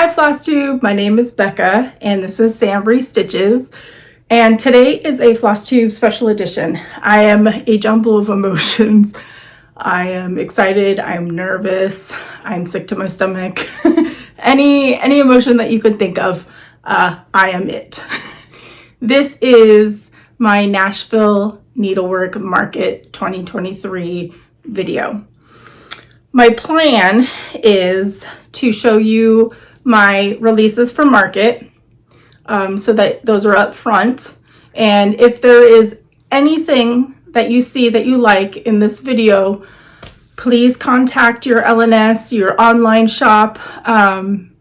Hi FlossTube, my name is Becca and this is SamBrie Stitches, and today is a FlossTube special edition. I am a jumble of emotions. I am excited, I'm nervous, I'm sick to my stomach. any emotion that you could think of, I am it. This is my Nashville Needlework Market 2023 video. My plan is to show you my releases from market so that those are up front, and if there is anything that you see that you like in this video, please contact your LNS, your online shop, and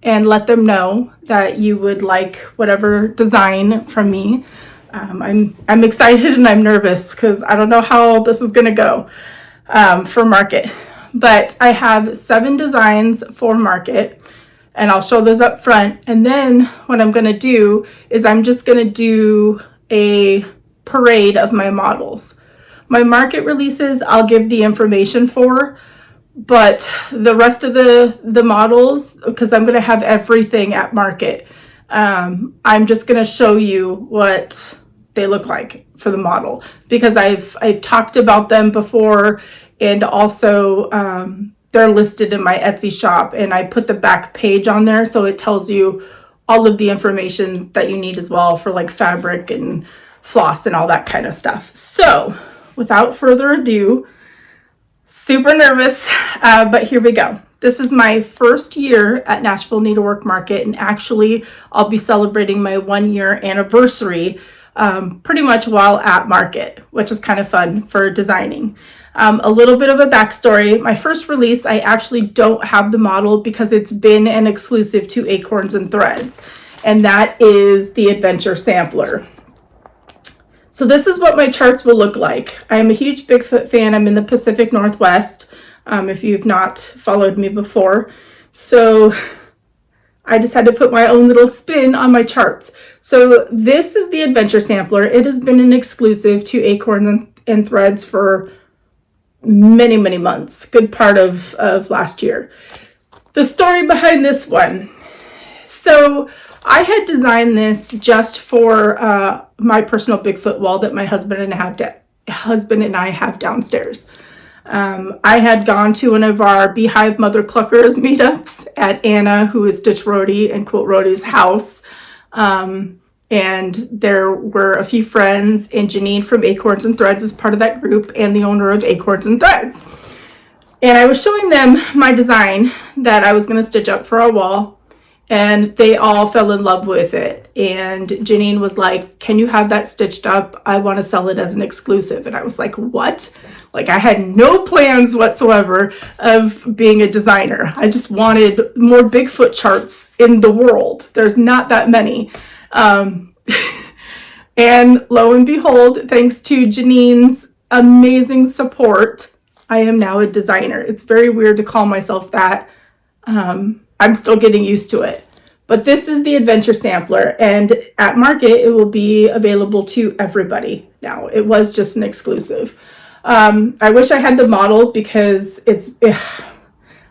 let them know that you would like whatever design from me. I'm excited and I'm nervous because I don't know how this is gonna go for market, but I have 7 designs for market and I'll show those up front. And then what I'm gonna do is I'm just gonna do a parade of my models. My market releases I'll give the information for, but the rest of the models, because I'm gonna have everything at market, I'm just gonna show you what they look like for the model, because I've talked about them before, and also they're listed in my Etsy shop, and I put the back page on there so it tells you all of the information that you need as well for like fabric and floss and all that kind of stuff. So without further ado, super nervous, but here we go. This is my first year at Nashville Needlework Market, and actually I'll be celebrating my 1-year anniversary pretty much while at market, which is kind of fun for designing. A little bit of a backstory. My first release, I actually don't have the model because it's been an exclusive to Acorns and Threads, and that is the Adventure Sampler. So this is what my charts will look like. I'm a huge Bigfoot fan. I'm in the Pacific Northwest, if you've not followed me before. So I just had to put my own little spin on my charts. So this is the Adventure Sampler. It has been an exclusive to Acorns and Threads for many months, good part of last year. The story behind this one. So I had designed this just for my personal Bigfoot wall that my husband and I have downstairs. I had gone to one of our Beehive Mother Cluckers meetups at Anna, who is Stitch Roadie and Quilt Roadie's house. And there were a few friends, and Janine from Acorns and Threads is part of that group and the owner of Acorns and Threads. And I was showing them my design that I was going to stitch up for our wall, and they all fell in love with it. And Janine was like, "Can you have that stitched up? I want to sell it as an exclusive." And I was like, "What?" Like, I had no plans whatsoever of being a designer. I just wanted more Bigfoot charts in the world. There's not that many. And lo and behold, thanks to Janine's amazing support, I am now a designer. It's very weird to call myself that. I'm still getting used to it. But this is the Adventure Sampler, and at market it will be available to everybody now. It was just an exclusive. I wish I had the model because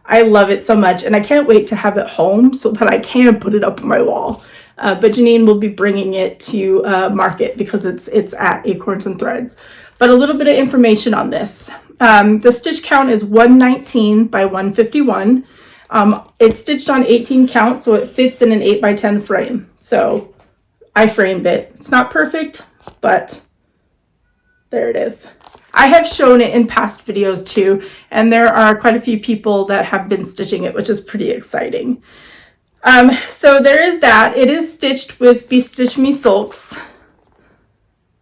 I love it so much, and I can't wait to have it home so that I can put it up on my wall. But Janine will be bringing it to market because it's at Acorns and Threads. But a little bit of information on this. The stitch count is 119 by 151. It's stitched on 18 count, so it fits in an 8x10 frame. So I framed it. It's not perfect, but there it is. I have shown it in past videos too, and there are quite a few people that have been stitching it, which is pretty exciting. So there is that. It is stitched with Bee Stitch Me silks,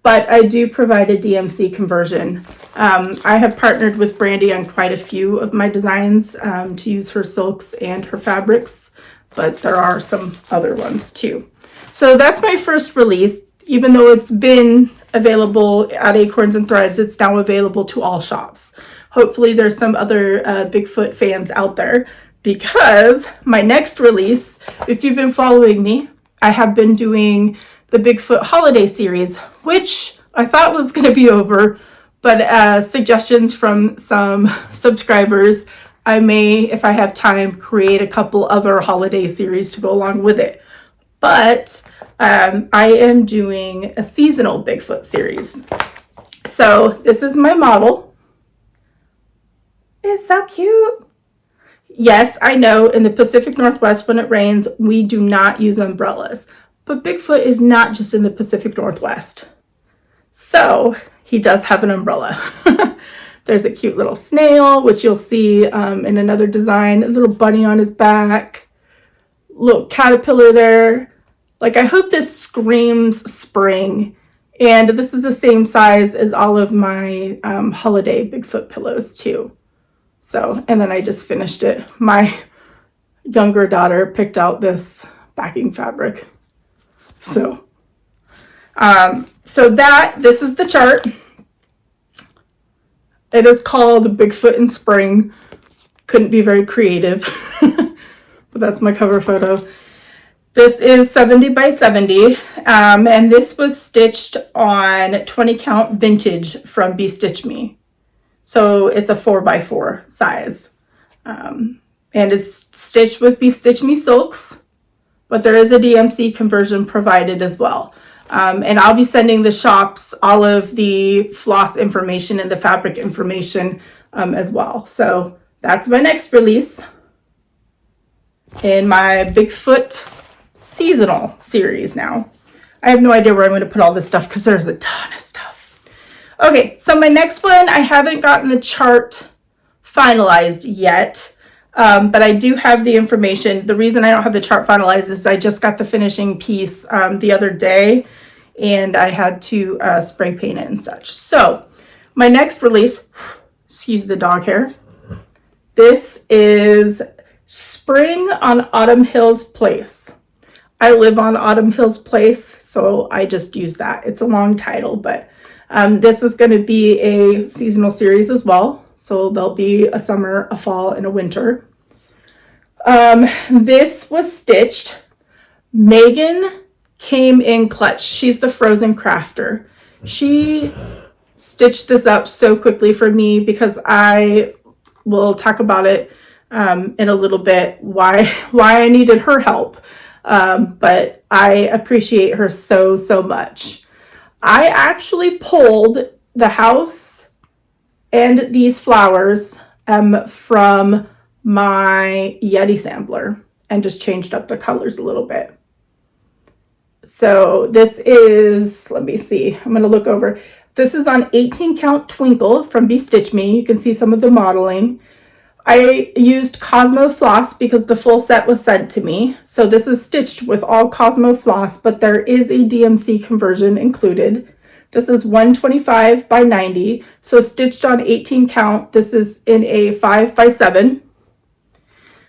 but I do provide a DMC conversion. I have partnered with Brandy on quite a few of my designs to use her silks and her fabrics, but there are some other ones too. So that's my first release. Even though it's been available at Acorns and Threads, it's now available to all shops. Hopefully there's some other Bigfoot fans out there, because my next release, if you've been following me, I have been doing the Bigfoot holiday series, which I thought was going to be over, but suggestions from some subscribers I may, if I have time, create a couple other holiday series to go along with it. But I am doing a seasonal Bigfoot series. So this is my model. It's so cute. Yes, I know in the Pacific Northwest when it rains, we do not use umbrellas. But Bigfoot is not just in the Pacific Northwest. So he does have an umbrella. There's a cute little snail, which you'll see in another design, a little bunny on his back, little caterpillar there. Like, I hope this screams spring. And this is the same size as all of my holiday Bigfoot pillows too. So, and then I just finished it. My younger daughter picked out this backing fabric. So, this is the chart. It is called Bigfoot in Spring. Couldn't be very creative, but that's my cover photo. This is 70 by 70, and this was stitched on 20 count vintage from Bee Stitch Me. So it's a 4x4 size. And it's stitched with Bee Stitch Me silks, but there is a DMC conversion provided as well. And I'll be sending the shops all of the floss information and the fabric information as well. So that's my next release in my Bigfoot seasonal series now. I have no idea where I'm going to put all this stuff because there's a ton of stuff. Okay, so my next one, I haven't gotten the chart finalized yet, but I do have the information. The reason I don't have the chart finalized is I just got the finishing piece the other day, and I had to spray paint it and such. So my next release, excuse the dog hair, this is Spring on Autumn Hills Place. I live on Autumn Hills Place, so I just use that. It's a long title, but this is going to be a seasonal series as well. So there'll be a summer, a fall, and a winter. This was stitched. Megan came in clutch. She's the frozen crafter. She stitched this up so quickly for me because I will talk about it in a little bit why I needed her help. But I appreciate her so much. I actually pulled the house and these flowers from my Yeti sampler and just changed up the colors a little bit. So this is, let me see, I'm going to look over. This is on 18 count Twinkle from Bee Stitch Me. You can see some of the modeling. I used Cosmo floss because the full set was sent to me. So this is stitched with all Cosmo floss, but there is a DMC conversion included. This is 125 by 90. So stitched on 18 count. This is in a 5x7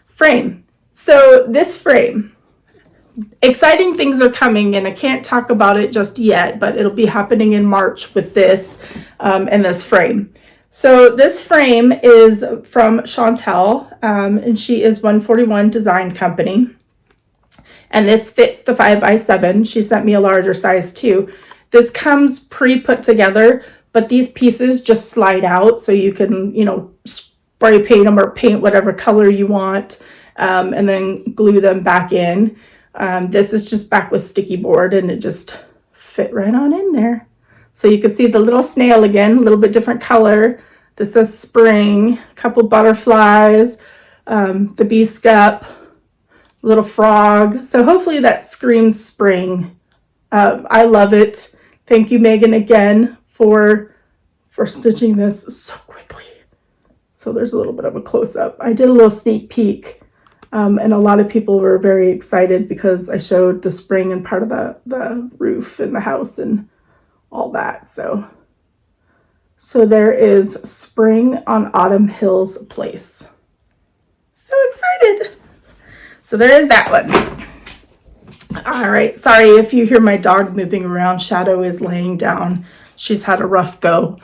frame. So this frame, exciting things are coming, and I can't talk about it just yet, but it'll be happening in March with this and this frame. So this frame is from Chantel, and she is 141 Design Company. And this fits the 5x7. She sent me a larger size too. This comes pre-put together, but these pieces just slide out so you can, spray paint them or paint whatever color you want, and then glue them back in. This is just back with sticky board, and it just fit right on in there. So you can see the little snail again, a little bit different color. This says spring, a couple butterflies, the Bee Skep, little frog. So hopefully that screams spring. I love it. Thank you, Megan, again for stitching this so quickly. So there's a little bit of a close-up. I did a little sneak peek, and a lot of people were very excited because I showed the spring and part of the roof in the house and all that. So there is Spring on Autumn Hills Place. So excited. So there is that one. All right. Sorry if you hear my dog moving around. Shadow is laying down. She's had a rough go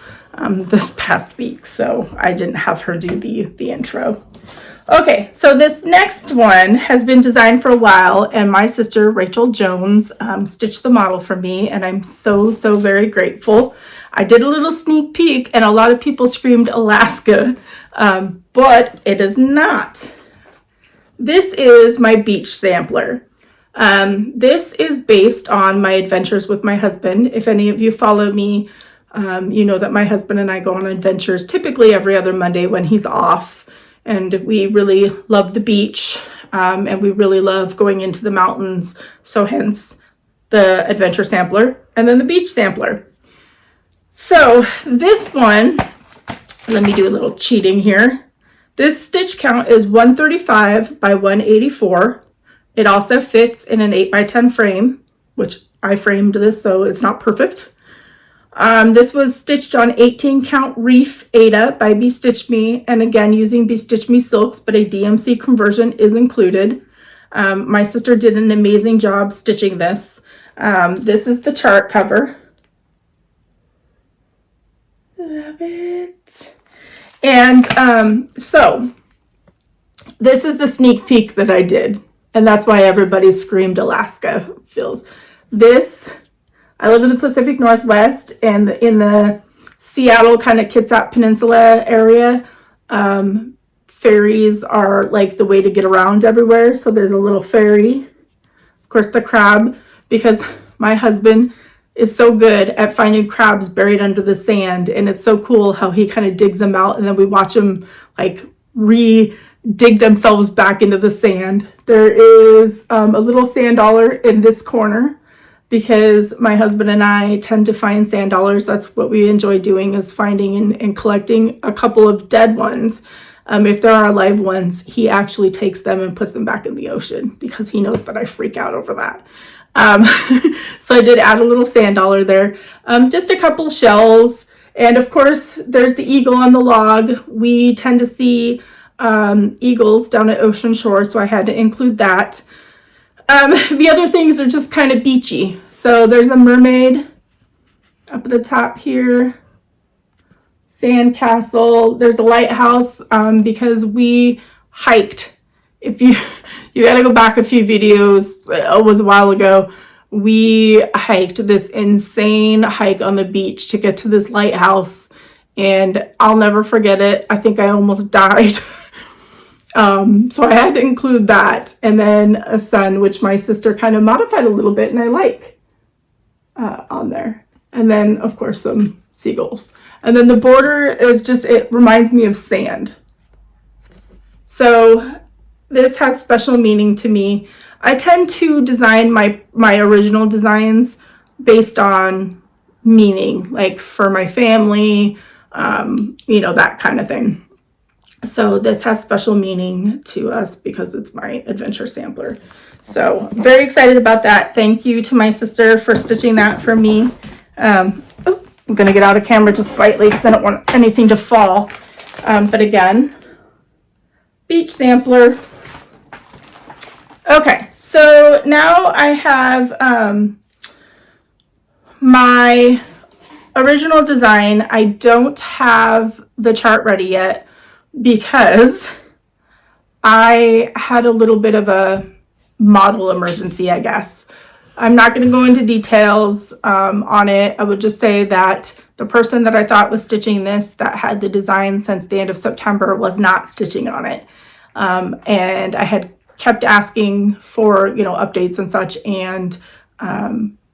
this past week, so I didn't have her do the intro. Okay, so this next one has been designed for a while, and my sister Rachel Jones stitched the model for me, and I'm so very grateful. I did a little sneak peek and a lot of people screamed Alaska, but it is not. This is my beach sampler. This is based on my adventures with my husband. If any of you follow me, you know that my husband and I go on adventures typically every other Monday when he's off, and we really love the beach, and we really love going into the mountains, so hence the adventure sampler and then the beach sampler. So this one, let me do a little cheating here. This stitch count is 135 by 184. It also fits in an 8 by 10 frame, which I framed this, so it's not perfect. This was stitched on 18 count reef Ada by Bee Stitch Me, and again using Bee Stitch Me silks, but a DMC conversion is included. My sister did an amazing job stitching this. This is the chart cover. Love it. And so this is the sneak peek that I did, and that's why everybody screamed Alaska. Feels this. I live in the Pacific Northwest, and in the Seattle kind of Kitsap Peninsula area, ferries are like the way to get around everywhere. So there's a little ferry, of course, the crab, because my husband is so good at finding crabs buried under the sand, and it's so cool how he kind of digs them out, and then we watch them like dig themselves back into the sand. There is a little sand dollar in this corner because my husband and I tend to find sand dollars. That's what we enjoy doing, is finding and collecting a couple of dead ones. If there are live ones, he actually takes them and puts them back in the ocean because he knows that I freak out over that. So I did add a little sand dollar there, just a couple shells, and of course there's the eagle on the log. We tend to see eagles down at Ocean Shore, so I had to include that. The other things are just kind of beachy. So there's a mermaid up at the top here, sand castle. There's a lighthouse because we hiked. If you got to go back a few videos, it was a while ago. We hiked this insane hike on the beach to get to this lighthouse, and I'll never forget it. I think I almost died. So I had to include that, and then a sun, which my sister kind of modified a little bit, and I like on there. And then, of course, some seagulls. And then the border is just, it reminds me of sand. So this has special meaning to me. I tend to design my original designs based on meaning, like for my family, you know, that kind of thing. So this has special meaning to us because it's my adventure sampler. So very excited about that. Thank you to my sister for stitching that for me. I'm going to get out of camera just slightly because I don't want anything to fall. But again, beach sampler. Okay, so now I have my original design. I don't have the chart ready yet because I had a little bit of a model emergency, I guess. I'm not going to go into details on it. I would just say that the person that I thought was stitching this, that had the design since the end of September, was not stitching on it. And I had kept asking for, you know, updates and such, and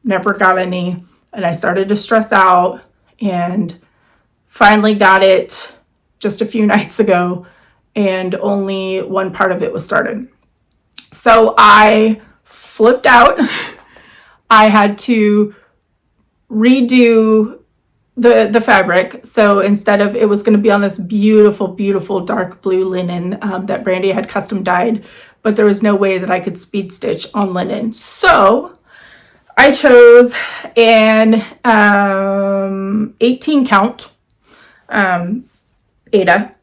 never got any. And I started to stress out, and finally got it just a few nights ago, and only one part of it was started. So I flipped out. I had to redo the fabric. So instead of, it was going to be on this beautiful, beautiful dark blue linen that Brandy had custom dyed, but there was no way that I could speed stitch on linen. So I chose an 18 count Ada,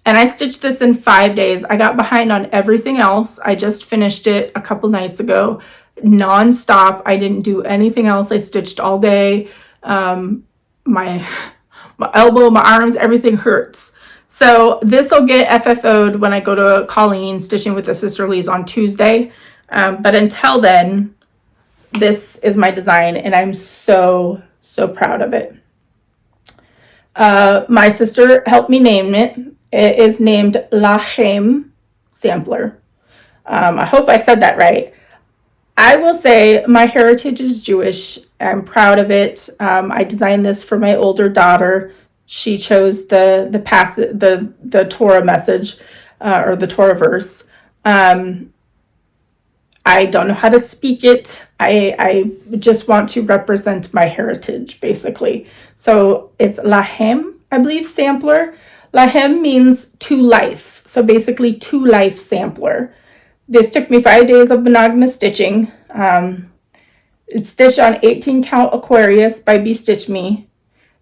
and I stitched this in 5 days. I got behind on everything else. I just finished it a couple nights ago, non-stop. I didn't do anything else. I stitched all day. My elbow, my arms, everything hurts. So this will get FFO'd when I go to Colleen Stitching with the Sisterlies on Tuesday. But until then, this is my design, and I'm so, so proud of it. My sister helped me name it. It is named Lachem Sampler. I hope I said that right. I will say my heritage is Jewish. I'm proud of it. I designed this for my older daughter. She chose the Torah message or the Torah verse. I don't know how to speak it. I just want to represent my heritage, basically. So it's Lahem, I believe, sampler. Lahem means to life. So basically, to life sampler. This took me 5 days of monogamous stitching. It's stitched on 18 count Aquarius by Bee Stitch Me.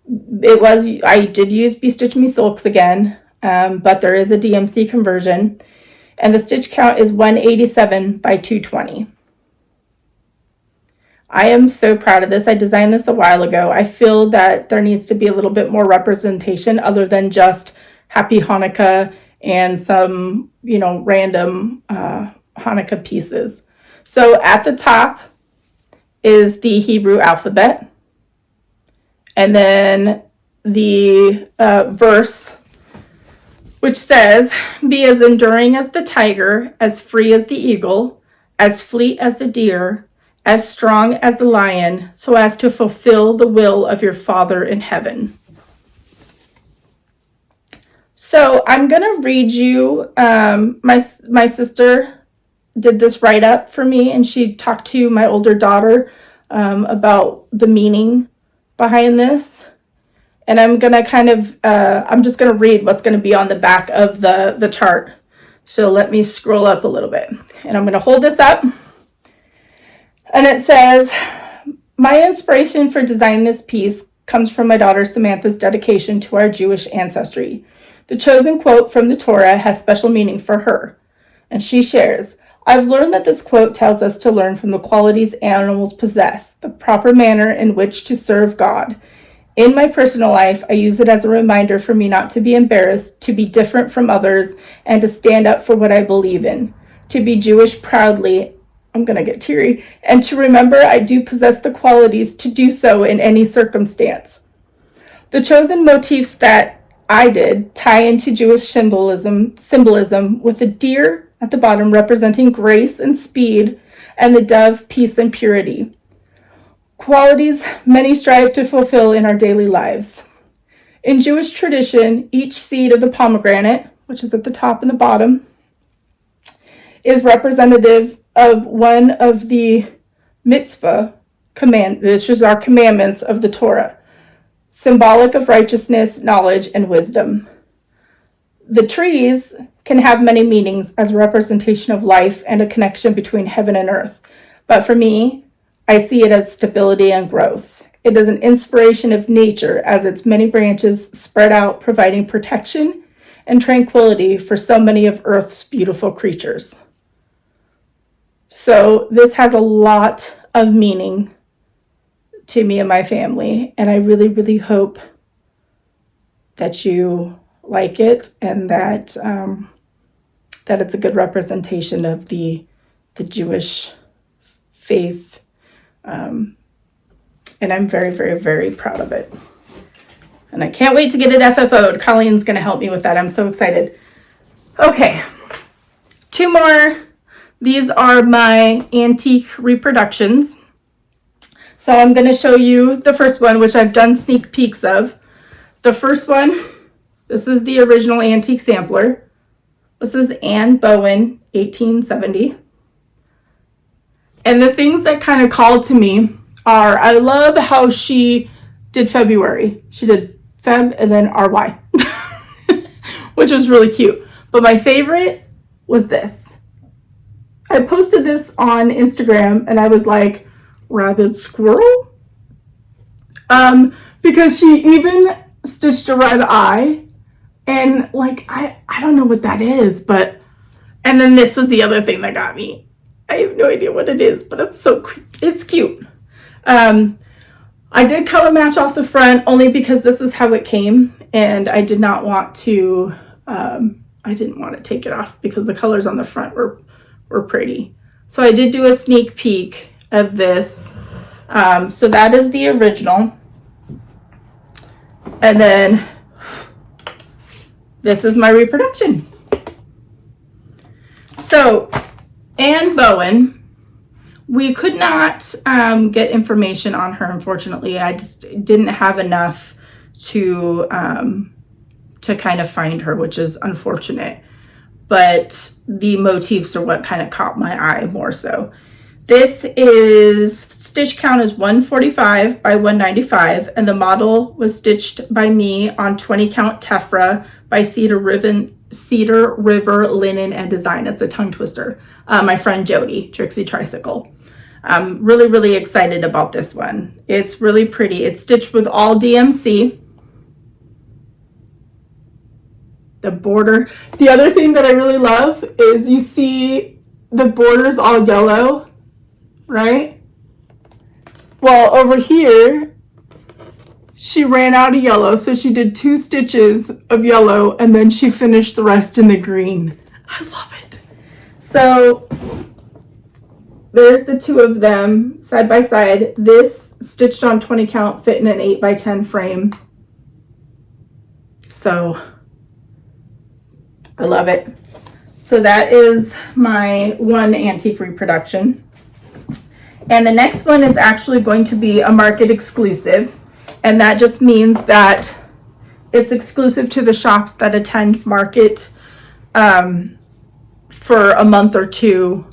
I did use Bee Stitch Me silks again, but there is a DMC conversion. And the stitch count is 187 by 220. I am so proud of this. I designed this a while ago. I feel that there needs to be a little bit more representation other than just Happy Hanukkah and some, random Hanukkah pieces. So at the top is the Hebrew alphabet. And then the verse, which says, "Be as enduring as the tiger, as free as the eagle, as fleet as the deer, as strong as the lion, so as to fulfill the will of your Father in heaven." So I'm going to read you, my sister did this write-up for me, and she talked to my older daughter about the meaning behind this. And I'm going to I'm just going to read what's going to be on the back of the chart. So let me scroll up a little bit. And I'm going to hold this up. And it says, "My inspiration for designing this piece comes from my daughter Samantha's dedication to our Jewish ancestry. The chosen quote from the Torah has special meaning for her." And she shares, "I've learned that this quote tells us to learn from the qualities animals possess, the proper manner in which to serve God. In my personal life, I use it as a reminder for me not to be embarrassed, to be different from others, and to stand up for what I believe in. To be Jewish proudly," I'm going to get teary, "and to remember I do possess the qualities to do so in any circumstance." The chosen motifs that I did tie into Jewish symbolism with a deer at the bottom representing grace and speed, and the dove, peace and purity. Qualities many strive to fulfill in our daily lives. In Jewish tradition, each seed of the pomegranate, which is at the top and the bottom, is representative of one of the mitzvah which is our commandments of the Torah, symbolic of righteousness, knowledge, and wisdom. The trees can have many meanings as a representation of life and a connection between heaven and earth. But for me, I see it as stability and growth. It is an inspiration of nature as its many branches spread out, providing protection and tranquility for so many of Earth's beautiful creatures. So this has a lot of meaning to me and my family, and I really, really hope that you like it and that it's a good representation of the Jewish faith. And I'm very, very, very proud of it. And I can't wait to get it FFO'd. Colleen's going to help me with that. I'm so excited. Okay, 2 more. These are my antique reproductions. So I'm going to show you the first one, which I've done sneak peeks of. The first one, this is the original antique sampler. This is Anne Bowen, 1870. And the things that kind of called to me are, I love how she did February. She did Feb and then RY, which was really cute. But my favorite was this. I posted this on Instagram and I was like, rabbit squirrel? Because she even stitched a red eye, and like, I don't know what that is, but, and then this was the other thing that got me. I have no idea what it is, but it's cute. I did color match off the front only because this is how it came, and I did not want to, I didn't want to take it off because the colors on the front were pretty. So I did do a sneak peek of this. So that is the original. And then this is my reproduction. So Anne Bowen, we could not get information on her, unfortunately. I just didn't have enough to kind of find her, which is unfortunate. But the motifs are what kind of caught my eye more so. This is, stitch count is 145 by 195, and the model was stitched by me on 20 count tephra by Cedar River Linen and Design. It's a tongue twister. My friend Jody, Trixie Tricycle. I'm really, really excited about this one. It's really pretty. It's stitched with all DMC. The border. The other thing that I really love is you see the border's all yellow, right? Well, over here, she ran out of yellow, so she did 2 stitches of yellow, and then she finished the rest in the green. I love it. So there's the 2 of them side by side. This stitched on 20 count fit in an 8 by 10 frame. So I love it. So that is my one antique reproduction. And the next one is actually going to be a market exclusive. And that just means that it's exclusive to the shops that attend market for a month or 2.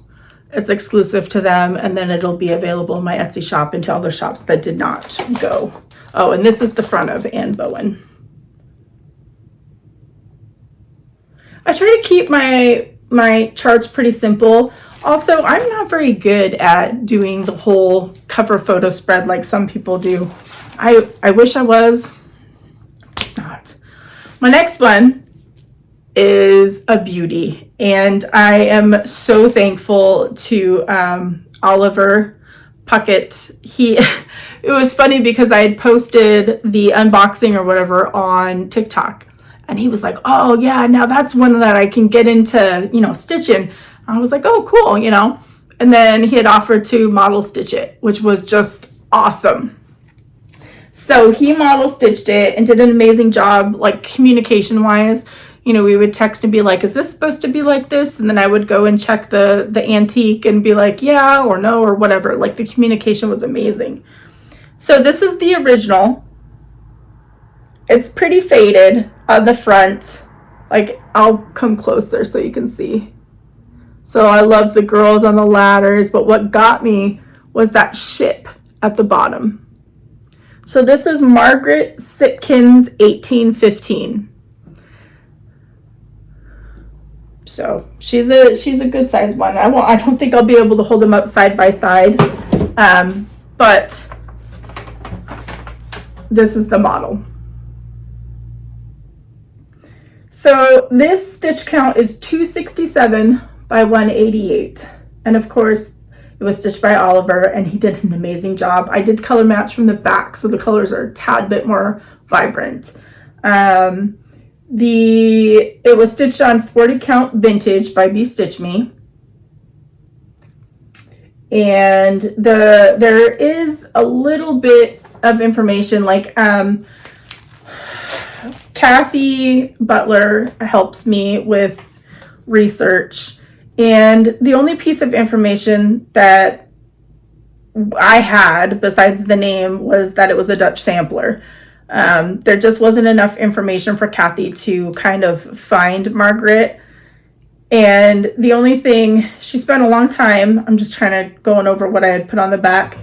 It's exclusive to them, and then it'll be available in my Etsy shop and to other shops that did not go. Oh, and this is the front of Anne Bowen. I try to keep my charts pretty simple. Also, I'm not very good at doing the whole cover photo spread like some people do. I wish I was. I'm just not. My next one is a beauty, and I am so thankful to Oliver Puckett. It was funny because I had posted the unboxing or whatever on TikTok, and he was like, oh yeah, now that's one that I can get into, stitching. I was like, oh cool, and then he had offered to model stitch it, which was just awesome. So he model stitched it and did an amazing job, like communication wise. We would text and be like, is this supposed to be like this? And then I would go and check the antique and be like, yeah or no or whatever. Like, the communication was amazing. So this is the original. It's pretty faded on the front. Like, I'll come closer so you can see. So I love the girls on the ladders, but what got me was that ship at the bottom. So this is Margaret Sitkin's 1815. So she's a good size one. I don't think I'll be able to hold them up side by side, but this is the model. So this stitch count is 267 by 188, and of course it was stitched by Oliver, and he did an amazing job. I did color match from the back, so the colors are a tad bit more vibrant. It was stitched on 40 count vintage by Bee Stitch Me. And there is a little bit of information, like Kathy Butler helps me with research, and the only piece of information that I had besides the name was that it was a Dutch sampler. There just wasn't enough information for Kathy to kind of find Margaret. And the only thing, she spent a long time, I'm just trying to going over what I had put on the back.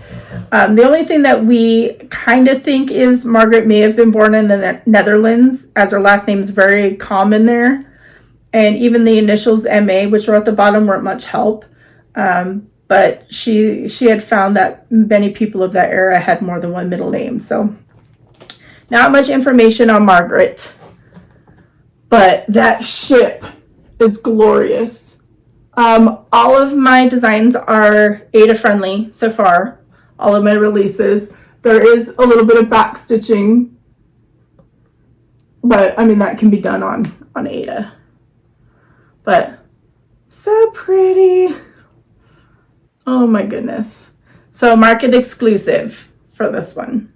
The only thing that we kind of think is Margaret may have been born in the Netherlands, as her last name is very common there. And even the initials MA, which are at the bottom, weren't much help. But she had found that many people of that era had more than one middle name. So not much information on Margaret, but that ship is glorious. All of my designs are Ada friendly so far, all of my releases. There is a little bit of back stitching, but I mean, that can be done on Ada. But so pretty. Oh my goodness. So market exclusive for this one.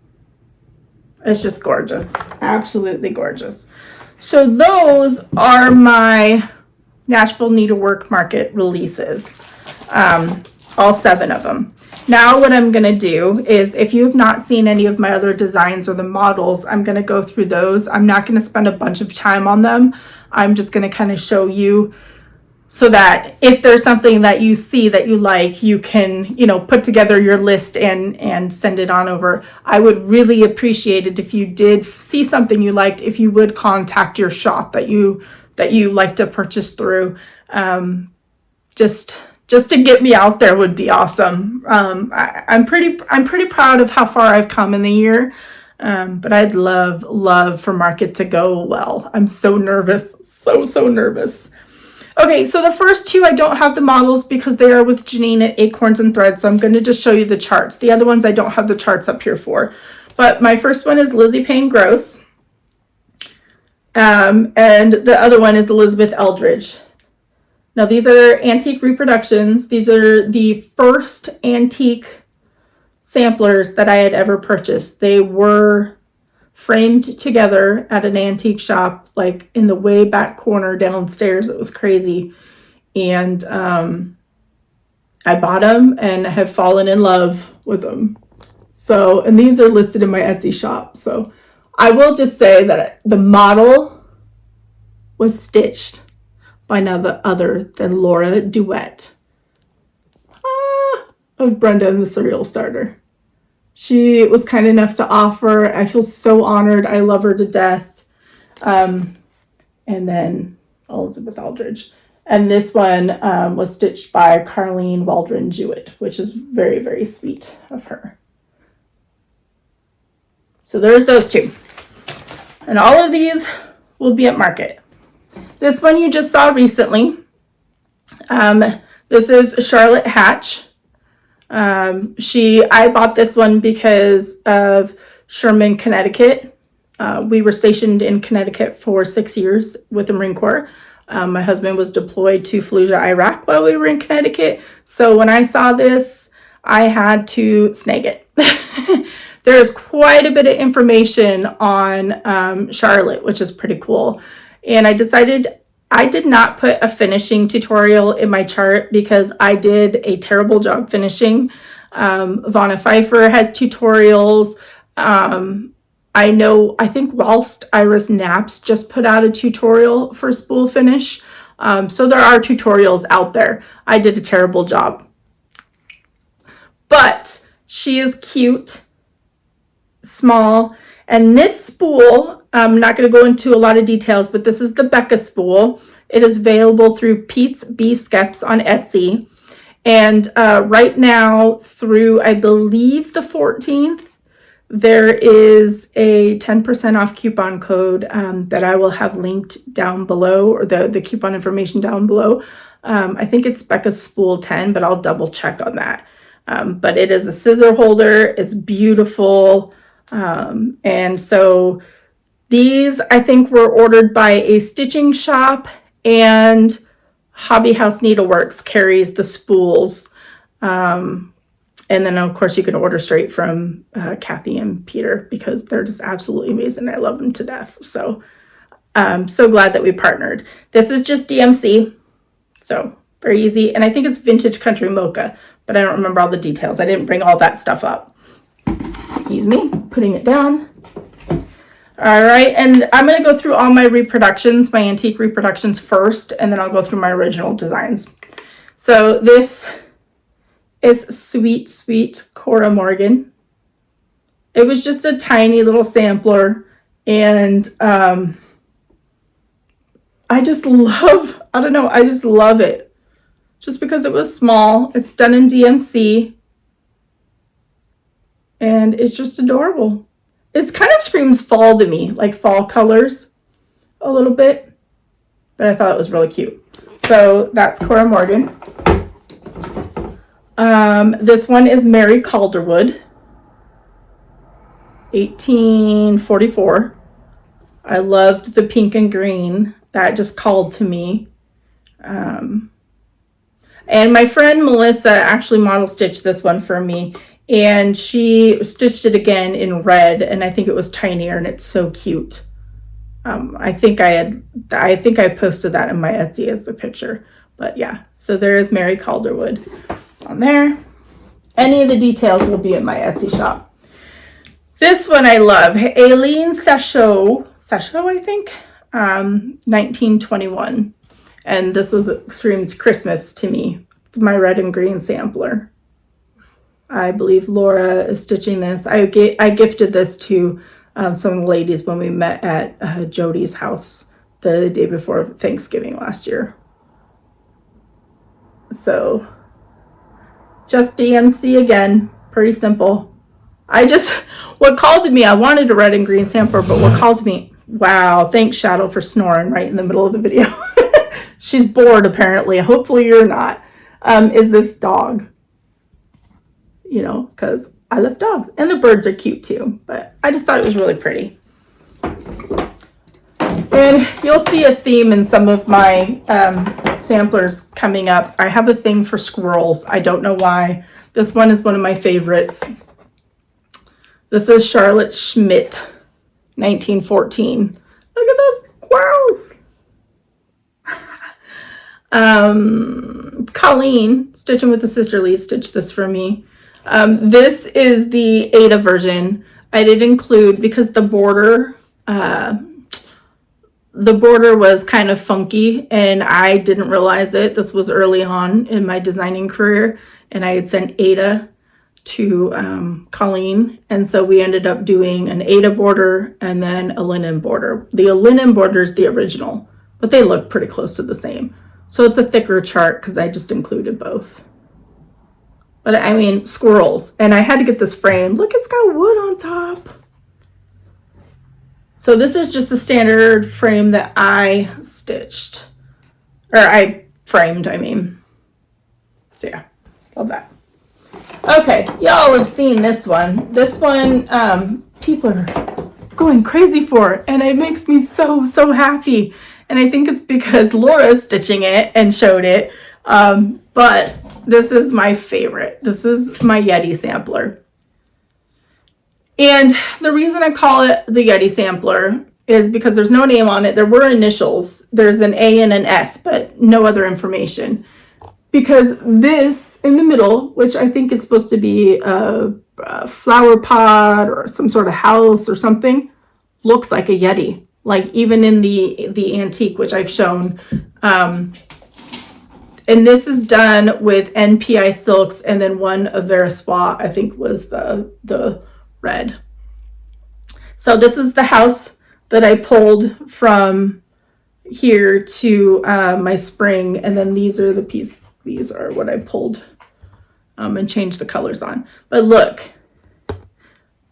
It's just gorgeous. Absolutely gorgeous. So those are my Nashville Needlework Market releases. All 7 of them. Now what I'm going to do is, if you have not seen any of my other designs or the models, I'm going to go through those. I'm not going to spend a bunch of time on them. I'm just going to kind of show you, so that if there's something that you see that you like, you can, you know, put together your list and send it on over. I would really appreciate it if you did see something you liked, if you would contact your shop that you like to purchase through. Just to get me out there would be awesome. I'm pretty proud of how far I've come in the year. But I'd love for market to go well. I'm so nervous, so nervous. Okay, so the first 2, I don't have the models because they are with Janine at Acorns and Threads, so I'm going to just show you the charts. The other ones I don't have the charts up here for. But my first one is Lizzie Payne Gross, and the other one is Elizabeth Eldridge. Now, these are antique reproductions. These are the first antique samplers that I had ever purchased. They were framed together at an antique shop, like in the way back corner downstairs. It was crazy. And I bought them and have fallen in love with them. So, and these are listed in my Etsy shop. So I will just say that the model was stitched by none other than Laura Duet of Brenda and the Cereal Starter. She was kind enough to offer. I feel so honored. I love her to death. And then Elizabeth Eldridge. And this one was stitched by Carlene Waldron Jewett, which is very, very sweet of her. So there's those 2. And all of these will be at market. This one you just saw recently. This is Charlotte Hatch. I bought this one because of Sherman, Connecticut. We were stationed in Connecticut for 6 years with the Marine Corps. My husband was deployed to Fallujah, Iraq while we were in Connecticut. So when I saw this, I had to snag it. There's quite a bit of information on Charlotte, which is pretty cool. And I decided I did not put a finishing tutorial in my chart because I did a terrible job finishing. Vonna Pfeiffer has tutorials. I think Whilst Iris Naps just put out a tutorial for spool finish. So there are tutorials out there. I did a terrible job. But she is cute, small, and this spool, I'm not going to go into a lot of details, but this is the Becca spool. It is available through Pete's Bee Skeps on Etsy. And right now through, I believe, the 14th, there is a 10% off coupon code that I will have linked down below, or the coupon information down below. I think it's Becca Spool 10, but I'll double check on that. But it is a scissor holder. It's beautiful. And so these, I think, were ordered by a stitching shop, and Hobby House Needleworks carries the spools. And then, of course, you can order straight from Kathy and Peter because they're just absolutely amazing. I love them to death. So I'm so glad that we partnered. This is just DMC, so very easy. And I think it's Vintage Country Mocha, but I don't remember all the details. I didn't bring all that stuff up. Excuse me, putting it down. All right, and I'm going to go through all my reproductions, my antique reproductions first, and then I'll go through my original designs. So this is Sweet, Sweet Cora Morgan. It was just a tiny little sampler, and I just love it. Just because it was small. It's done in DMC, and it's just adorable. It kind of screams fall to me, like fall colors a little bit, but I thought it was really cute. So that's Cora Morgan. This one is Mary Calderwood, 1844. I loved the pink and green. That just called to me. And my friend Melissa actually model stitched this one for me. And she stitched it again in red, and I think it was tinier, and it's so cute. I think I posted that in my Etsy as the picture. But yeah, so there is Mary Calderwood on there. Any of the details will be in my Etsy shop. This one I love. Aileen Sachot, I think, 1921. And this was screams Christmas to me. My red and green sampler. I believe Laura is stitching this. I gifted this to some of the ladies when we met at Jody's house the day before Thanksgiving last year. So just DMC again, pretty simple. What called to me, I wanted a red and green sampler, but what called to me, wow, thanks Shadow for snoring right in the middle of the video. She's bored apparently, hopefully you're not, is this dog. You know, because I love dogs, and the birds are cute too, but I just thought it was really pretty. And you'll see a theme in some of my samplers coming up. I have a thing for squirrels. I don't know why. This one is one of my favorites. This is Charlotte Schmidt, 1914. Look at those squirrels. Colleen, Stitching with the Sisterly, stitched this for me. This is the Ada version. I did include, because the border was kind of funky and I didn't realize it. This was early on in my designing career, and I had sent Ada to Colleen, and so we ended up doing an Ada border and then a linen border. The linen border is the original, but they look pretty close to the same. So it's a thicker chart because I just included both. But I mean, squirrels. And I had to get this frame. Look, it's got wood on top. So this is just a standard frame that I stitched. Or I framed, I mean. So yeah, love that. Okay, y'all have seen this one. This one, people are going crazy for. And it makes me so, so happy. And I think it's because Laura's stitching it and showed it. But this is my favorite. This is my Yeti sampler. And the reason I call it the Yeti sampler is because there's no name on it. There were initials. There's an A and an S, but no other information. Because this in the middle, which I think is supposed to be a flower pot or some sort of house or something, looks like a Yeti. Like even in the antique, which I've shown. And this is done with NPI silks, and then one of Veriswa, I think, was the red. So this is the house that I pulled from here to my spring, and then these are the pieces. These are what I pulled and changed the colors on. But look,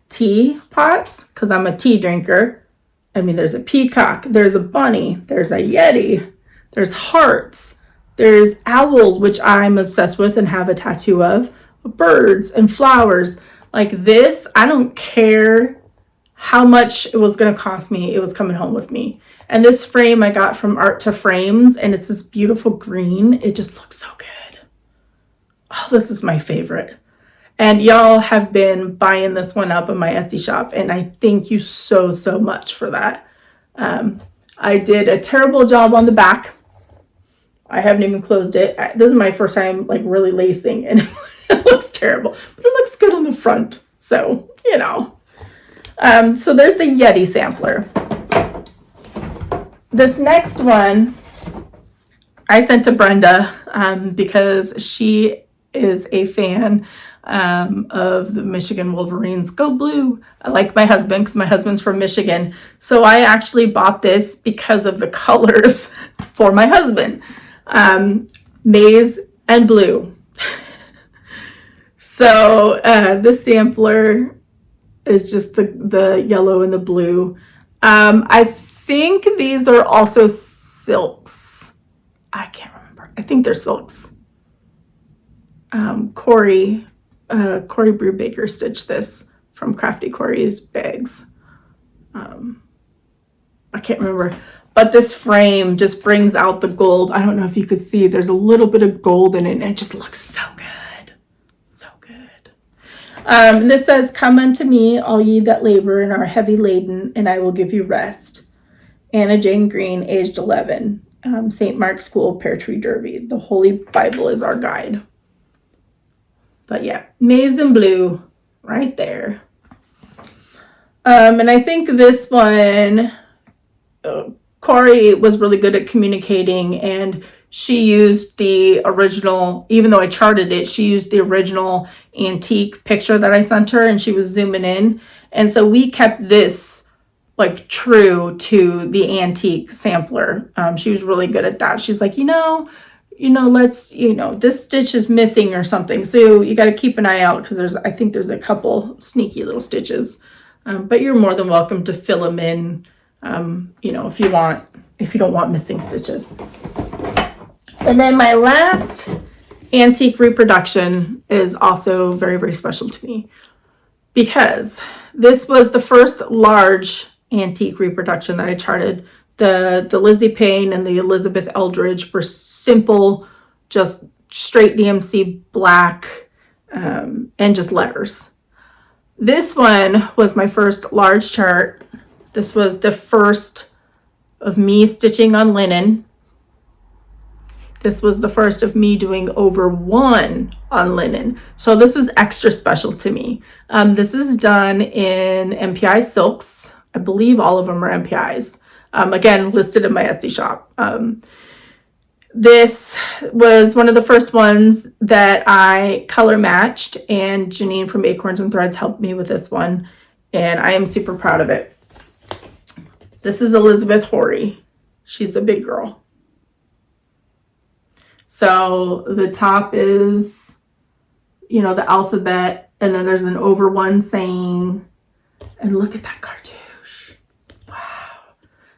tea pots, because I'm a tea drinker. I mean, there's a peacock, there's a bunny, there's a Yeti, there's hearts. There's owls, which I'm obsessed with and have a tattoo of, birds and flowers. Like this, I don't care how much it was going to cost me. It was coming home with me. And this frame I got from Art to Frames, and it's this beautiful green. It just looks so good. Oh, this is my favorite. And y'all have been buying this one up in my Etsy shop, and I thank you so, so much for that. I did a terrible job on the back. I haven't even closed it. This is my first time like really lacing, and it looks terrible, but it looks good on the front. So, you know. So there's the Yeti sampler. This next one I sent to Brenda because she is a fan of the Michigan Wolverines. Go Blue! I like my husband because my husband's from Michigan. So I actually bought this because of the colors for my husband. Maize and blue. So this sampler is just the yellow and the blue. I think these are also silks. I can't remember. I think they're silks. Corey Brubaker stitched this from Crafty Corey's bags. I can't remember. But this frame just brings out the gold. I don't know if you could see. There's a little bit of gold in it, and it just looks so good. So good. This says, come unto me, all ye that labor and are heavy laden, and I will give you rest. Anna Jane Green, aged 11, St. Mark's School, Pear Tree Derby. The Holy Bible is our guide. But yeah, maize and blue right there. And I think this one, Corey was really good at communicating, and she used the original, even though I charted it, she used the original antique picture that I sent her, and she was zooming in. And so we kept this like true to the antique sampler. She was really good at that. She's like, let's, this stitch is missing or something. So you got to keep an eye out, because I think there's a couple sneaky little stitches. But you're more than welcome to fill them in, if you don't want missing stitches. And then my last antique reproduction is also very, very special to me, because this was the first large antique reproduction that I charted. The Lizzie Payne and the Elizabeth Eldridge were simple, just straight DMC black, and just letters. This one was my first large chart. This was the first of me stitching on linen. This was the first of me doing over one on linen. So this is extra special to me. This is done in MPI silks. I believe all of them are MPIs. Again, listed in my Etsy shop. This was one of the first ones that I color matched, and Janine from Acorns and Threads helped me with this one, and I am super proud of it. This is Elizabeth Horry. She's a big girl. So the top is, the alphabet, and then there's an over one saying, and look at that cartouche. Wow.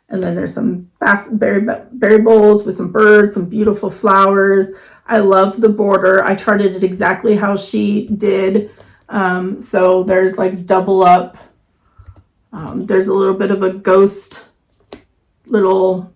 And then there's some berry bowls with some birds, some beautiful flowers. I love the border. I charted it exactly how she did. So there's like double up. There's a little bit of a ghost little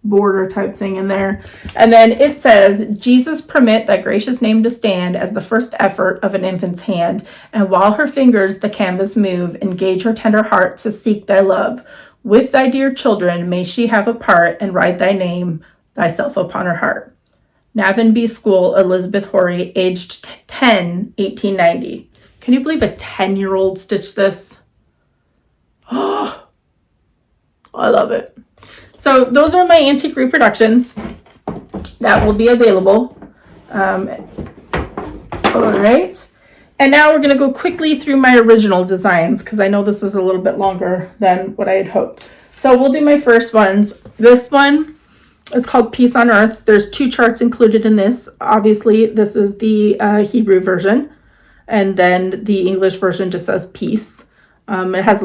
border type thing in there. And then it says, Jesus permit thy gracious name to stand as the first effort of an infant's hand, and while her fingers the canvas move, engage her tender heart to seek thy love. With thy dear children may she have a part, and write thy name thyself upon her heart. Navan B. School, Elizabeth Horry, aged 10, 1890. Can you believe a 10-year-old stitched this? Oh, I love it. So those are my antique reproductions that will be available. All right. And now we're going to go quickly through my original designs, because I know this is a little bit longer than what I had hoped. So we'll do my first ones. This one is called Peace on Earth. There's 2 charts included in this. Obviously, this is the Hebrew version, and then the English version just says peace. It has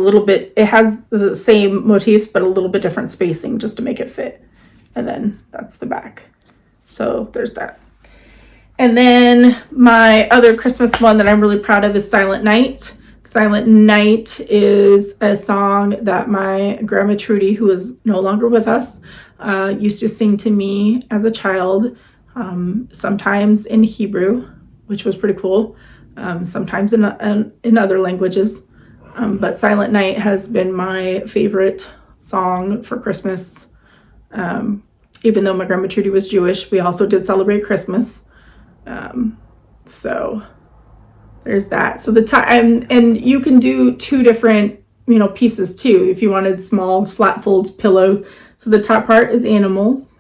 the same motifs, but a little bit different spacing just to make it fit. And then that's the back. So there's that. And then my other Christmas one that I'm really proud of is Silent Night. Silent Night is a song that my grandma Trudy, who is no longer with us, used to sing to me as a child, sometimes in Hebrew, which was pretty cool, sometimes in other languages. But Silent Night has been my favorite song for Christmas. Even though my grandma Trudy was Jewish, we also did celebrate Christmas. So there's that. So the time, and you can do 2 different, pieces too, if you wanted smalls, flat folds, pillows. So the top part is animals,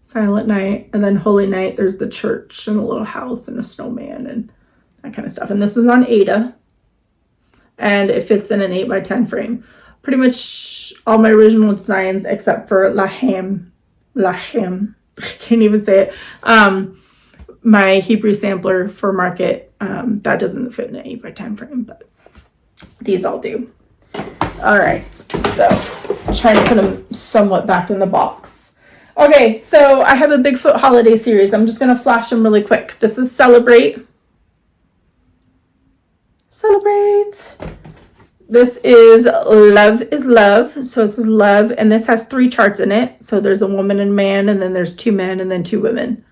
Silent Night, and then Holy Night, there's the church and a little house and a snowman and that kind of stuff. And this is on Ada. And it fits in an 8x10 frame. Pretty much all my original designs except for Lahem, I can't even say it. My Hebrew sampler for market, that doesn't fit in an 8x10 frame, but these all do. All right, so I'm trying to put them somewhat back in the box. Okay, so I have a Bigfoot holiday series. I'm just going to flash them really quick. This is Celebrate. This is Love is Love. So this is love, and this has 3 charts in it. So there's a woman and man, and then there's 2 men and then 2 women.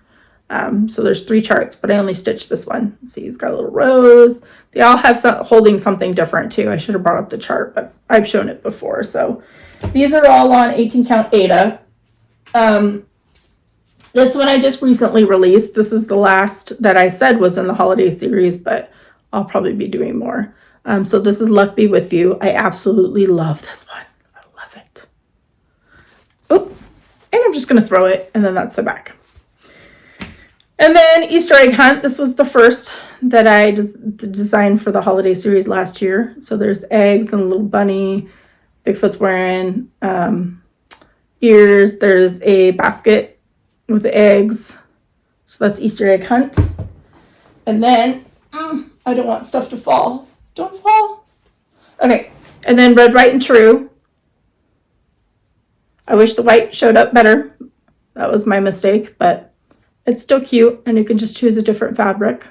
So there's 3 charts, but I only stitched this one. See, it's got a little rose. They all have holding something different too. I should have brought up the chart, but I've shown it before. So these are all on 18 count Aida. This one I just recently released. This is the last that I said was in the holiday series, but I'll probably be doing more. So this is Luck Be With You. I absolutely love this one. I love it. Oh, and I'm just going to throw it, and then that's the back. And then Easter Egg Hunt. This was the first that I designed for the holiday series last year. So there's eggs and a little bunny. Bigfoot's wearing ears. There's a basket with the eggs. So that's Easter Egg Hunt. And then, I don't want stuff to fall. Don't fall. Okay. And then Red, Right, and True. I wish the white showed up better. That was my mistake, but it's still cute, and you can just choose a different fabric.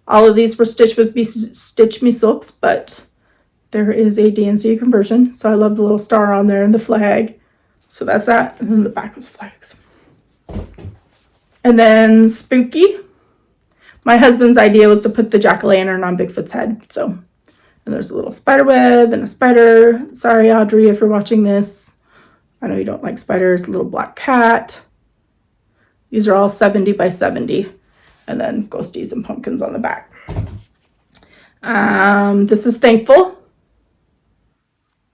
All of these were stitched with Stitch Me Silks, but there is a DNC conversion. So I love the little star on there and the flag. So that's that. And then the back was flags. And then Spooky. My husband's idea was to put the jack-o'-lantern on Bigfoot's head. So, and there's a little spider web and a spider. Sorry, Audrey, if you're watching this. I know you don't like spiders. A little black cat. These are all 70 by 70. And then ghosties and pumpkins on the back. This is Thankful.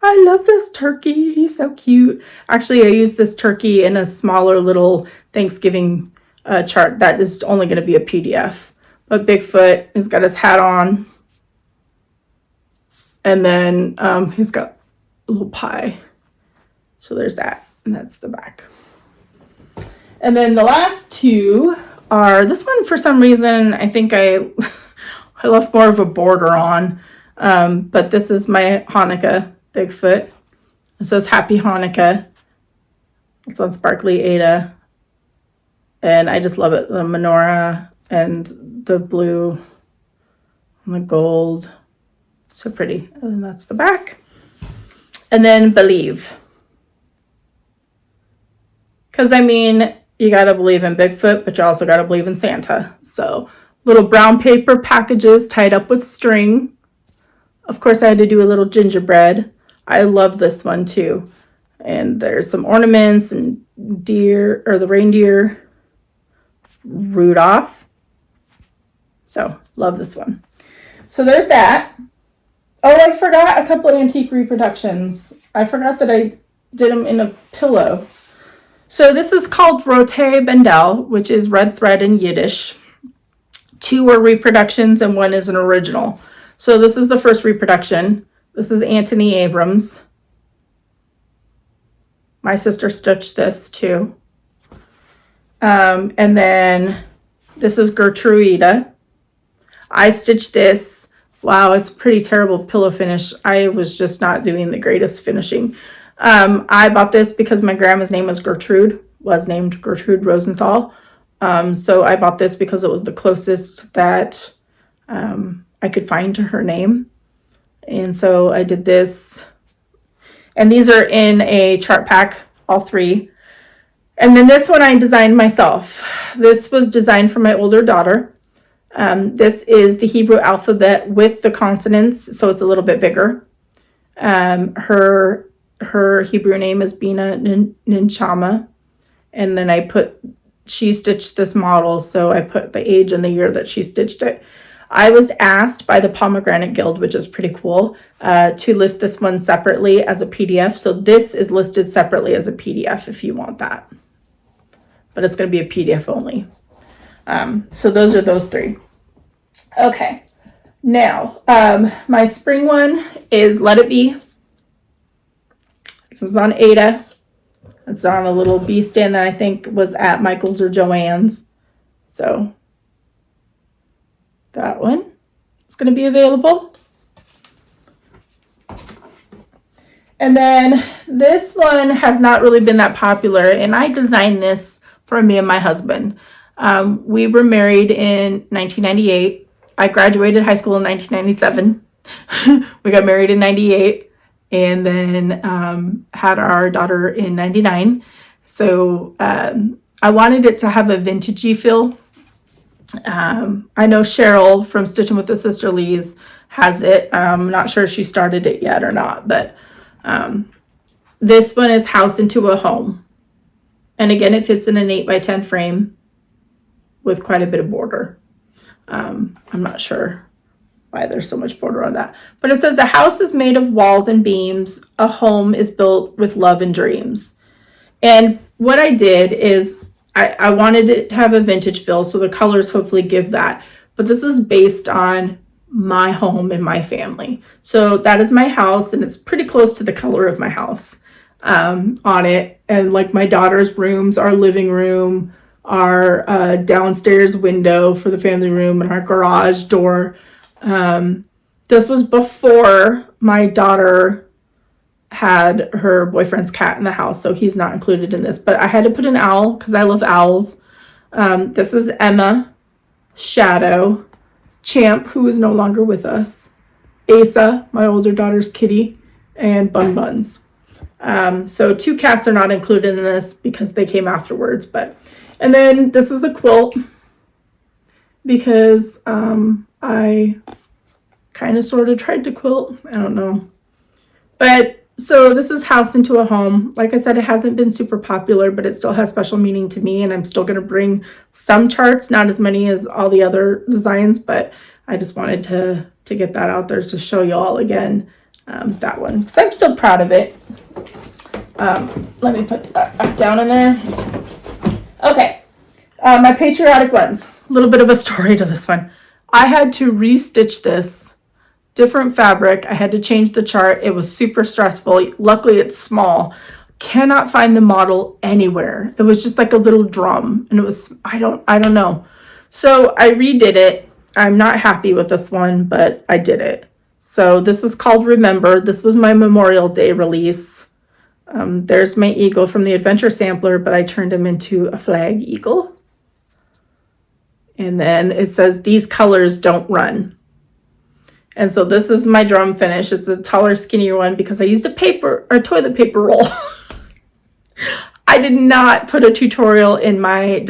I love this turkey. He's so cute. Actually, I used this turkey in a smaller little Thanksgiving chart that is only going to be a PDF. But Bigfoot has got his hat on. And then he's got a little pie. So there's that. And that's the back. And then the last 2 are, this one for some reason, I think I left more of a border on. But this is my Hanukkah Bigfoot. It says Happy Hanukkah. It's on Sparkly Aida. And I just love it. The menorah and the blue and the gold. So pretty. And then that's the back. And then Believe. Because, I mean, you got to believe in Bigfoot, but you also got to believe in Santa. So little brown paper packages tied up with string. Of course, I had to do a little gingerbread. I love this one too. And there's some ornaments and deer, or the reindeer, Rudolph. So love this one. So there's that. Oh, I forgot a couple of antique reproductions. I forgot that I did them in a pillow. So this is called Rote Bendel, which is red thread in Yiddish. 2 are reproductions and 1 is an original. So this is the first reproduction. This is Anthony Abrams. My sister stitched this too. And then this is Gertruida. I stitched this. Wow, it's pretty terrible pillow finish. I was just not doing the greatest finishing. I bought this because my grandma's name was named Gertrude Rosenthal. So I bought this because it was the closest that I could find to her name. And so I did this. And these are in a chart pack, all 3. And then this one I designed myself. This was designed for my older daughter. This is the Hebrew alphabet with the consonants, so it's a little bit bigger. Her Hebrew name is Bina Ninchama. And then she stitched this model, so I put the age and the year that she stitched it. I was asked by the Pomegranate Guild, which is pretty cool, to list this one separately as a PDF. So this is listed separately as a PDF if you want that. But it's going to be a PDF only. So those are those 3. Okay. Now, my spring one is Let It Be. This is on Aida. It's on a little bee stand that I think was at Michael's or Joann's. So that one is going to be available. And then this one has not really been that popular, and I designed this for me and my husband. We were married in 1998. I graduated high school in 1997. We got married in 98 and then had our daughter in 99. So I wanted it to have a vintagey feel. I know Cheryl from Stitching with the Sister Lees has it. I'm not sure if she started it yet or not, but this one is House into a Home. And again, it fits in an 8x10 frame with quite a bit of border. I'm not sure why there's so much border on that. But it says, a house is made of walls and beams. A home is built with love and dreams. And what I did is I wanted it to have a vintage feel, so the colors hopefully give that. But this is based on my home and my family. So that is my house, and it's pretty close to the color of my house on it. And like my daughter's rooms, our living room, our downstairs window for the family room, and our garage door. This was before my daughter had her boyfriend's cat in the house, so he's not included in this, but I had to put an owl because I love owls. This is Emma, Shadow, Champ, who is no longer with us, Asa, my older daughter's kitty, and Bun Buns. So 2 cats are not included in this because they came afterwards, and then this is a quilt because I kind of sort of tried to quilt. I don't know. But so this is House into a Home. Like I said, it hasn't been super popular, but it still has special meaning to me. And I'm still going to bring some charts, not as many as all the other designs, but I just wanted to get that out there to show you all again, that one. Because I'm still proud of it. Let me put that down in there. Okay. My patriotic ones. A little bit of a story to this one. I had to restitch this. Different fabric. I had to change the chart. It was super stressful. Luckily, it's small. Cannot find the model anywhere. It was just like a little drum, and it was I don't know. So I redid it. I'm not happy with this one, but I did it. So this is called Remember. This was my Memorial Day release. There's my eagle from the Adventure Sampler, but I turned him into a flag eagle. And then it says, these colors don't run. And so this is my drum finish. It's a taller, skinnier one because I used a toilet paper roll. I did not put a tutorial in my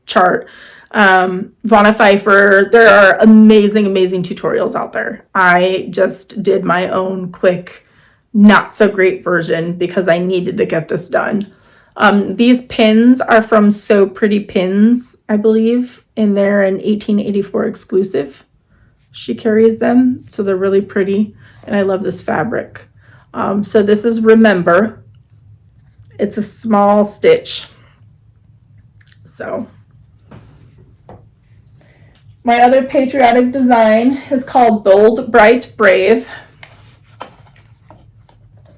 chart. Vonna Pfeiffer, there are amazing, amazing tutorials out there. I just did my own quick, not so great version because I needed to get this done. These pins are from So Pretty Pins, I believe, and they're an 1884 exclusive. She carries them, so they're really pretty, and I love this fabric. So this is Remember. It's a small stitch. So my other patriotic design is called Bold, Bright, Brave,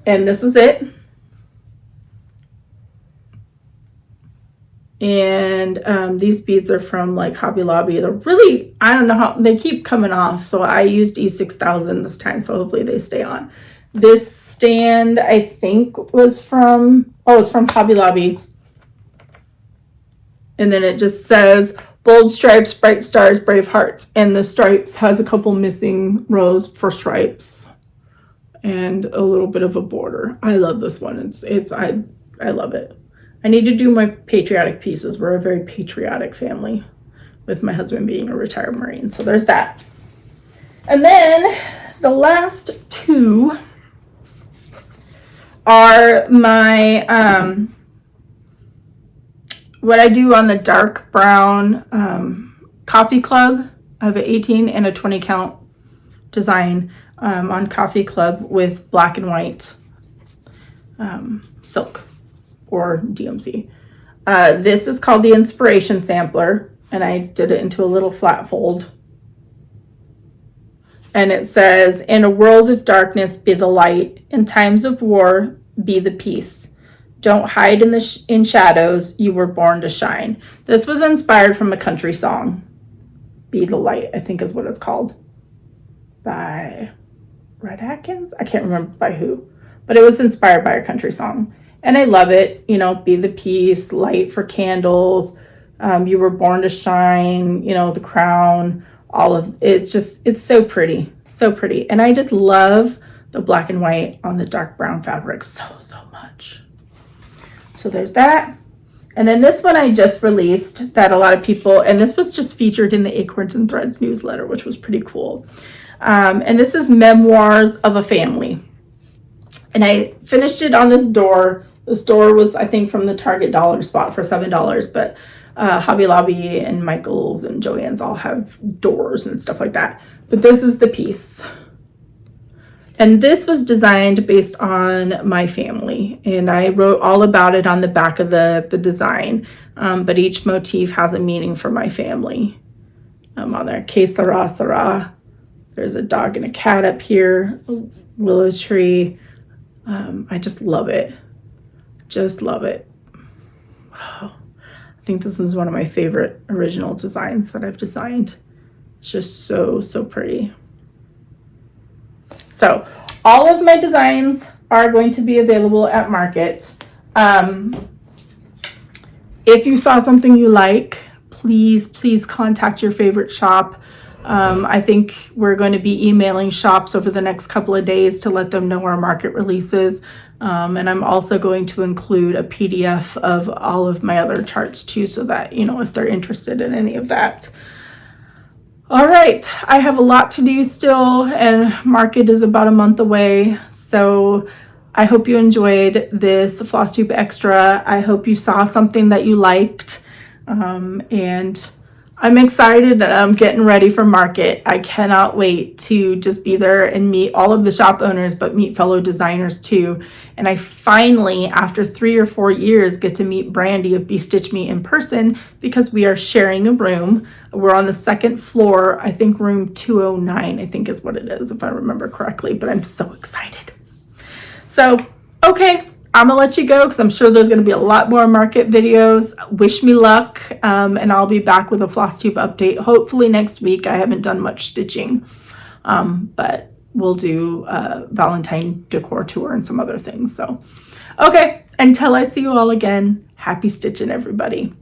and this is it. And these beads are from like Hobby Lobby. They're really, I don't know how, they keep coming off. So I used E6000 this time. So hopefully they stay on. This stand, I think was from, it's from Hobby Lobby. And then it just says bold stripes, bright stars, brave hearts. And the stripes has a couple missing rows for stripes and a little bit of a border. I love this one. I love it. I need to do my patriotic pieces. We're a very patriotic family with my husband being a retired Marine. So there's that. And then the last 2 are my, what I do on the dark brown Coffee Club. I have an 18 and a 20 count design on Coffee Club with black and white silk. Or DMC. This is called the Inspiration Sampler, and I did it into a little flat fold. And it says, in a world of darkness, be the light. In times of war, be the peace. Don't hide in shadows. You were born to shine. This was inspired from a country song. Be the Light, I think is what it's called. By Red Atkins? I can't remember by who. But it was inspired by a country song. And I love it, be the peace, light for candles, you were born to shine, the crown, all of it's so pretty, so pretty. And I just love the black and white on the dark brown fabric so much. So there's that. And then this one I just released that a lot of people, and this was just featured in the Acorns and Threads newsletter, which was pretty cool. And this is Memoirs of a Family. And I finished it on this door. This door was, I think, from the Target dollar spot for $7, but Hobby Lobby and Michael's and Joann's all have doors and stuff like that. But this is the piece. And this was designed based on my family. And I wrote all about it on the back of the design. But each motif has a meaning for my family. On there, Que Sera Sera. There's a dog and a cat up here. A willow tree. I just love it. Just love it. I think this is one of my favorite original designs that I've designed. It's just so, so pretty. So all of my designs are going to be available at Market. If you saw something you like, please contact your favorite shop. I think we're going to be emailing shops over the next couple of days to let them know our Market releases. And I'm also going to include a PDF of all of my other charts too, so that, you know, if they're interested in any of that. All right, I have a lot to do still, and Market is about a month away. So I hope you enjoyed this Floss Tube Extra. I hope you saw something that you liked. And I'm excited that I'm getting ready for Market. I cannot wait to just be there and meet all of the shop owners, but meet fellow designers too. And I finally, after 3 or 4 years, get to meet Brandy of Bee Stitch Me in person, because we are sharing a room. We're on the second floor, I think room 209, I think is what it is, if I remember correctly, but I'm so excited. So, okay. I'm gonna let you go because I'm sure there's gonna be a lot more Market videos. Wish me luck, and I'll be back with a Floss Tube update hopefully next week. I haven't done much stitching, but we'll do a Valentine decor tour and some other things. So, okay, until I see you all again, happy stitching, everybody.